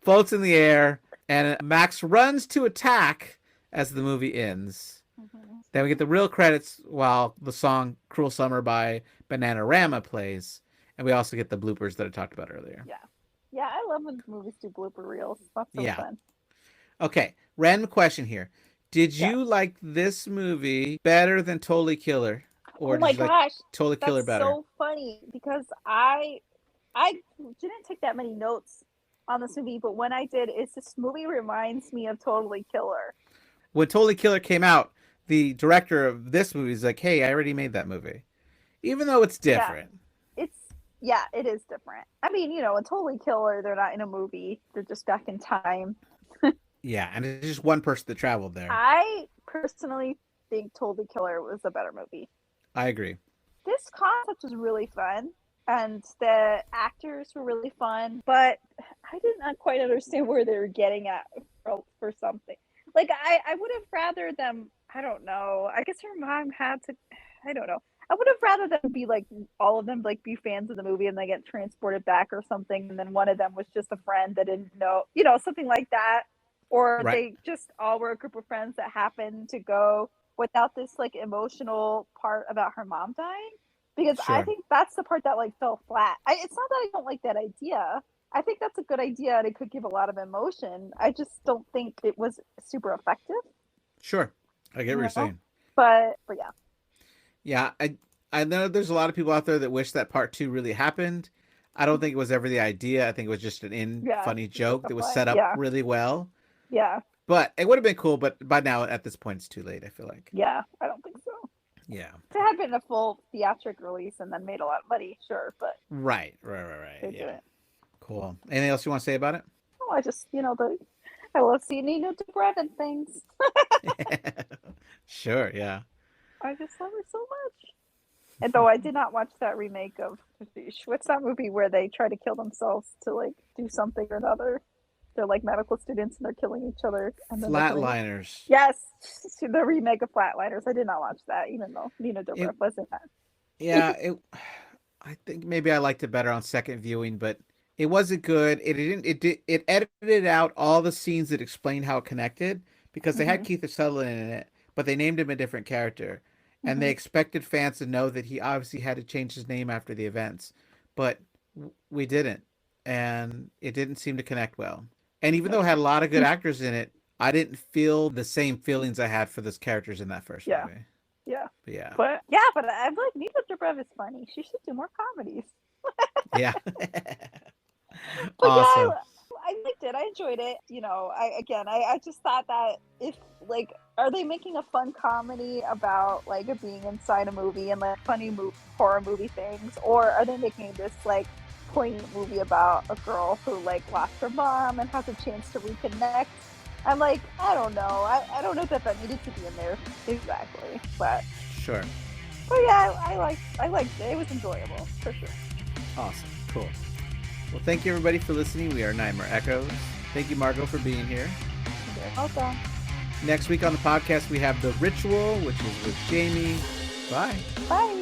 Floats in the air, and Max runs to attack as the movie ends. Mhm. Then we get the real credits while the song Cruel Summer by Bananarama plays. And we also get the bloopers that I talked about earlier. Yeah. Yeah, I love when movies do blooper reels. That's so Yeah. fun. Okay, random question here. Did Yes. you like this movie better than Totally Killer? Or Oh did my you like gosh, Totally Killer that's better? so funny because I didn't take that many notes on this movie, but when I did, it's this movie reminds me of Totally Killer. When Totally Killer came out, the director of this movie is like, hey, I already made that movie. Even though it's Yeah, different. it is different. I mean, in Totally Killer, they're not in a movie; they're just back in time. Yeah, and it's just one person that traveled there. I personally think Totally Killer was a better movie. I agree. This concept was really fun, and the actors were really fun, but I did not quite understand where they were getting at for something. Like, I would have rather them, I don't know, I guess her mom had to, I don't know. I would have rather them be like, all of them like be fans of the movie and they get transported back or something, and then one of them was just a friend that didn't know, something like that. Or Right. they just all were a group of friends that happened to go without this like emotional part about her mom dying, because I Sure. think that's the part that like fell flat. It's not that I don't like that idea. I think that's a good idea and it could give a lot of emotion. I just don't think it was super effective, Sure. I get what you you're know. saying. But yeah, Yeah, I know there's a lot of people out there that wish that part two really happened. I don't think it was ever the idea. I think it was just an yeah, funny just like joke a that was fun. set up Yeah, really well. yeah, But it would have been cool, but by now at this point it's too late, I feel like. yeah. I don't think so. Yeah. If it had been a full theatric release and then made a lot of money, sure, but Right. they Yeah. didn't. Cool. Anything else you want to say about it? Oh, I just I love seeing Nina Dobrev and things. Sure, yeah. I just love her so much. And though I did not watch that remake of what's that movie where they try to kill themselves to like do something or another. They're like medical students and they're killing each other and then they're killing. Flatliners. Yes, the remake of Flatliners. I did not watch that, even though Nina It Dobrev was in that. yeah, it I think maybe I liked it better on second viewing, but it wasn't good. It edited out all the scenes that explained how it connected because they had Hmm. Keith Sutherland in it, but they named him a different character. And they Hmm. expected fans to know that he obviously had to change his name after the events, but we didn't, and it didn't seem to connect well. And even though it Nope. had a lot of good actors in it, I didn't feel the same feelings I had for those characters in that first Yeah, movie. yeah. But yeah, But I'm like Nina Dobrev is funny. She should do more comedies. yeah. But yeah, Awesome. I liked it. I enjoyed it. I just thought that if like, are they making a fun comedy about like being inside a movie and like funny horror movie things, or are they making this like poignant movie about a girl who like lost her mom and has a chance to reconnect? I'm like, I don't know. I don't know that needed to be in there exactly, Sure. but yeah, I liked it. It was enjoyable for sure. Awesome. Cool. Well, thank you everybody for listening. We are Nightmare Echoes. Thank you, Margo, for being here. You're welcome. Next week on the podcast, we have The Ritual, which is with Jamie. Bye. Bye.